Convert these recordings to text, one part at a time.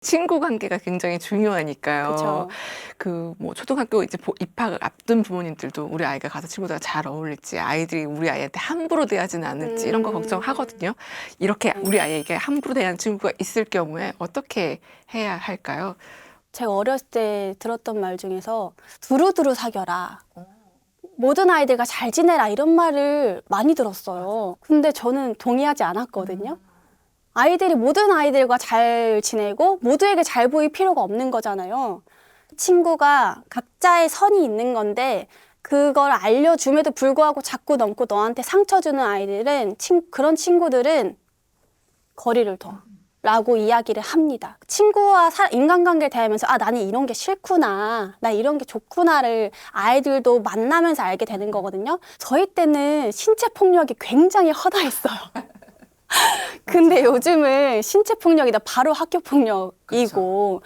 친구 관계가 굉장히 중요하니까요. 그쵸. 그 뭐 초등학교 이제 입학을 앞둔 부모님들도 우리 아이가 가서 친구들과 잘 어울릴지, 아이들이 우리 아이한테 함부로 대하지는 않을지 이런 거 걱정하거든요. 이렇게 우리 아이에게 함부로 대하는 친구가 있을 경우에 어떻게 해야 할까요? 제가 어렸을 때 들었던 말 중에서 두루두루 사겨라. 모든 아이들과 잘 지내라 이런 말을 많이 들었어요. 근데 저는 동의하지 않았거든요. 아이들이 모든 아이들과 잘 지내고 모두에게 잘 보일 필요가 없는 거잖아요. 친구가 각자의 선이 있는 건데 그걸 알려줌에도 불구하고 자꾸 넘고 너한테 상처 주는 아이들은 그런 친구들은 거리를 둬. 라고 이야기를 합니다. 친구와 인간관계를 대하면서 나는 이런 게 싫구나, 나 이런 게 좋구나를 아이들도 만나면서 알게 되는 거거든요. 저희 때는 신체 폭력이 굉장히 허다했어요. 근데 요즘은 신체 폭력이다 바로 학교 폭력이고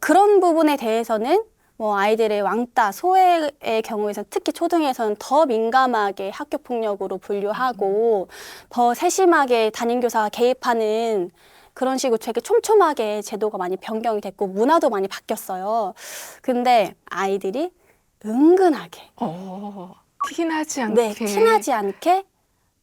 그런 부분에 대해서는 뭐 아이들의 왕따, 소외의 경우에서 특히 초등에서는 더 민감하게 학교 폭력으로 분류하고 더 세심하게 담임교사가 개입하는 그런 식으로 되게 촘촘하게 제도가 많이 변경이 됐고 문화도 많이 바뀌었어요. 근데 아이들이 은근하게 티나지 않게. 네, 티나지 않게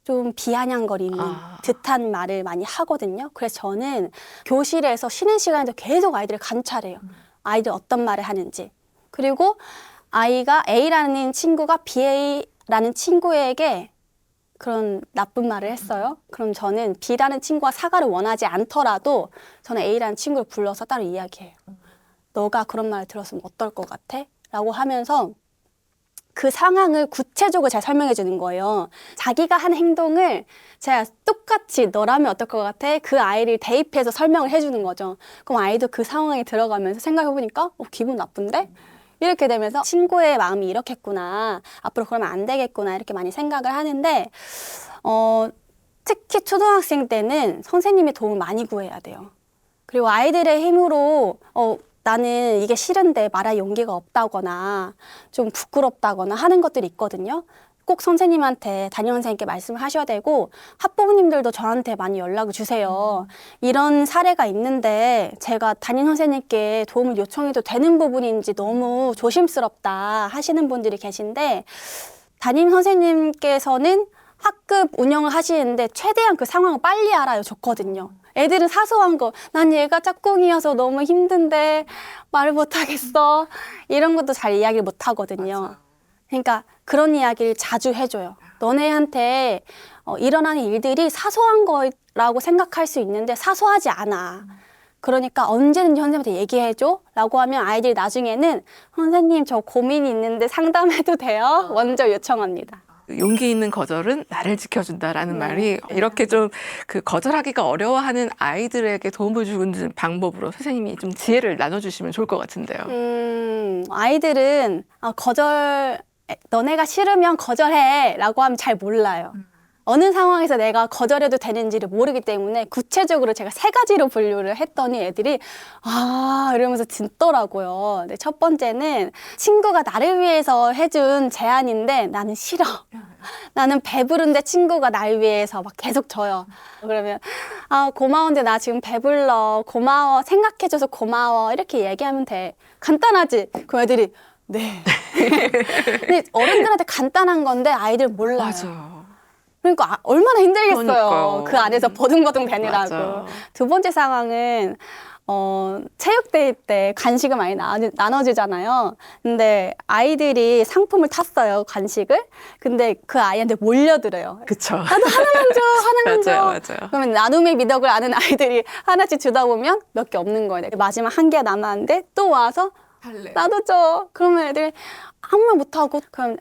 좀 비아냥거리는 듯한 말을 많이 하거든요. 그래서 저는 교실에서 쉬는 시간에도 계속 아이들을 관찰해요. 아이들 어떤 말을 하는지. 그리고 아이가 A라는 친구가 B라는 친구에게 그런 나쁜 말을 했어요. 그럼 저는 B라는 친구가 사과를 원하지 않더라도 저는 A라는 친구를 불러서 따로 이야기해요. 너가 그런 말을 들었으면 어떨 것 같아? 라고 하면서 그 상황을 구체적으로 잘 설명해 주는 거예요. 자기가 한 행동을 제가 똑같이 너라면 어떨 것 같아? 그 아이를 대입해서 설명을 해주는 거죠. 그럼 아이도 그 상황에 들어가면서 생각해 보니까 기분 나쁜데? 이렇게 되면서 친구의 마음이 이렇겠구나. 앞으로 그러면 안 되겠구나. 이렇게 많이 생각을 하는데 특히 초등학생 때는 선생님의 도움을 많이 구해야 돼요. 그리고 아이들의 힘으로 나는 이게 싫은데 말할 용기가 없다거나 좀 부끄럽다거나 하는 것들이 있거든요. 꼭 선생님한테 담임 선생님께 말씀을 하셔야 되고 학부모님들도 저한테 많이 연락을 주세요. 이런 사례가 있는데 제가 담임 선생님께 도움을 요청해도 되는 부분인지 너무 조심스럽다 하시는 분들이 계신데 담임 선생님께서는 학급 운영을 하시는데 최대한 그 상황을 빨리 알아줬거든요. 애들은 사소한 거, 난 얘가 짝꿍이어서 너무 힘든데 말을 못하겠어. 이런 것도 잘 이야기를 못하거든요. 그러니까 그런 이야기를 자주 해줘요. 너네한테 일어나는 일들이 사소한 거라고 생각할 수 있는데 사소하지 않아. 그러니까 언제든지 선생님한테 얘기해줘 라고 하면 아이들이 나중에는 선생님 저 고민이 있는데 상담해도 돼요? 먼저 요청합니다. 용기 있는 거절은 나를 지켜준다라는 말이 이렇게 좀 그 거절하기가 어려워하는 아이들에게 도움을 주는 방법으로 선생님이 좀 지혜를 나눠주시면 좋을 것 같은데요. 아이들은 너네가 싫으면 거절해 라고 하면 잘 몰라요. 어느 상황에서 내가 거절해도 되는지를 모르기 때문에 구체적으로 제가 3가지로 분류를 했더니 애들이 이러면서 듣더라고요. 근데 첫 번째는 친구가 나를 위해서 해준 제안인데 나는 싫어. 나는 배부른데 친구가 날 위해서 막 계속 줘요. 그러면 고마운데 나 지금 배불러. 고마워. 생각해줘서 고마워. 이렇게 얘기하면 돼. 간단하지? 그 애들이 네. 근데 어른들한테 간단한 건데 아이들 몰라요. 맞아요. 그러니까 얼마나 힘들겠어요. 그러니까요. 그 안에서 버둥버둥 되느라고. 맞아요. 두 번째 상황은 체육대회 때 간식을 많이 나눠주잖아요. 근데 아이들이 상품을 탔어요, 간식을. 근데 그 아이한테 몰려들어요. 그쵸. 나도 하나만 줘, 하나만 줘. 맞아요. 그러면 나눔의 미덕을 아는 아이들이 하나씩 주다 보면 몇 개 없는 거예요. 마지막 1개 남았는데 또 와서 나도 줘. 그러면 애들이 아무 말 못하고 그럼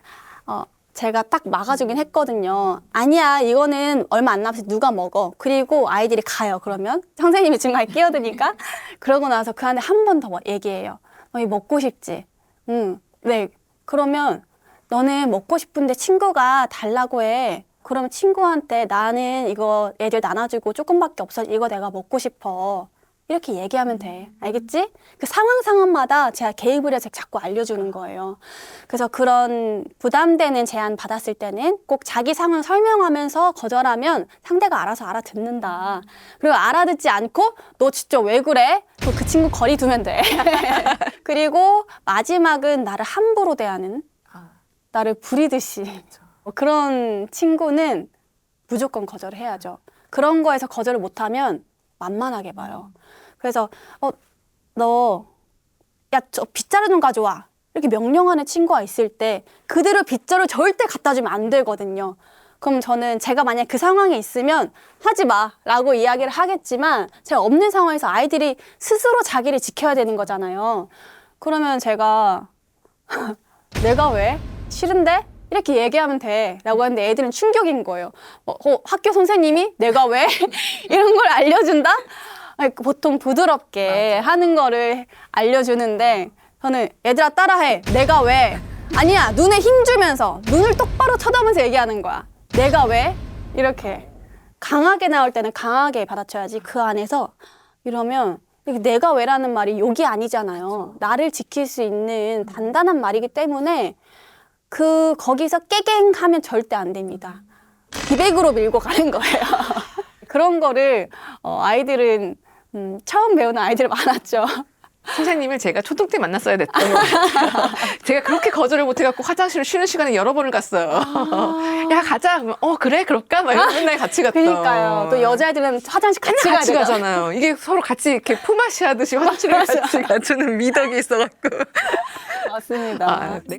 제가 딱 막아주긴 했거든요. 아니야, 이거는 얼마 안 남아서 누가 먹어. 그리고 아이들이 가요. 그러면 선생님이 중간에 끼어드니까 그러고 나서 그 안에 한 번 더 얘기해요. 너 이거 먹고 싶지? 응. 네. 그러면 너는 먹고 싶은데 친구가 달라고 해. 그러면 친구한테 나는 이거 애들 나눠주고 조금밖에 없어. 이거 내가 먹고 싶어. 이렇게 얘기하면 돼. 알겠지? 그 상황마다 제가 개입을 해서 자꾸 알려주는 거예요. 그래서 그런 부담되는 제안 받았을 때는 꼭 자기 상황 설명하면서 거절하면 상대가 알아서 알아듣는다. 그리고 알아듣지 않고 너 진짜 왜 그래? 그 친구 거리 두면 돼. 그리고 마지막은 나를 함부로 대하는, 나를 부리듯이 그런 친구는 무조건 거절해야죠. 그런 거에서 거절을 못하면 만만하게 봐요. 그래서 너 야, 저 빗자루 좀 가져와. 이렇게 명령하는 친구가 있을 때 그대로 빗자루 절대 갖다 주면 안 되거든요. 그럼 저는 제가 만약 그 상황에 있으면 하지 마 라고 이야기를 하겠지만 제가 없는 상황에서 아이들이 스스로 자기를 지켜야 되는 거잖아요. 그러면 제가 내가 왜? 싫은데? 이렇게 얘기하면 돼 라고 하는데 애들은 충격인 거예요. 학교 선생님이 내가 왜? 이런 걸 알려준다? 아니, 보통 부드럽게 하는 거를 알려주는데 저는 얘들아 따라해. 내가 왜? 아니야. 눈에 힘 주면서 눈을 똑바로 쳐다보면서 얘기하는 거야. 내가 왜? 이렇게 강하게 나올 때는 강하게 받아쳐야지. 그 안에서 이러면 내가 왜라는 말이 욕이 아니잖아요. 나를 지킬 수 있는 단단한 말이기 때문에 거기서 깨갱하면 절대 안 됩니다. 기백으로 밀고 가는 거예요. 그런 거를 아이들은 처음 배우는 아이들 많았죠. 선생님을 제가 초등 때 만났어야 됐던 것 같아요. 제가 그렇게 거절을 못해갖고 화장실을 쉬는 시간에 여러 번을 갔어요. 야 가자. 그러면 그래 그럴까? 막 이러면 맨날 같이 갔다. 그러니까요. 또 여자애들은 화장실 같이 같이 가야 가잖아요. 이게 서로 같이 이렇게 품앗이 하듯이 화장실을 같이 가주는 미덕이 있어갖고. 맞습니다. 네.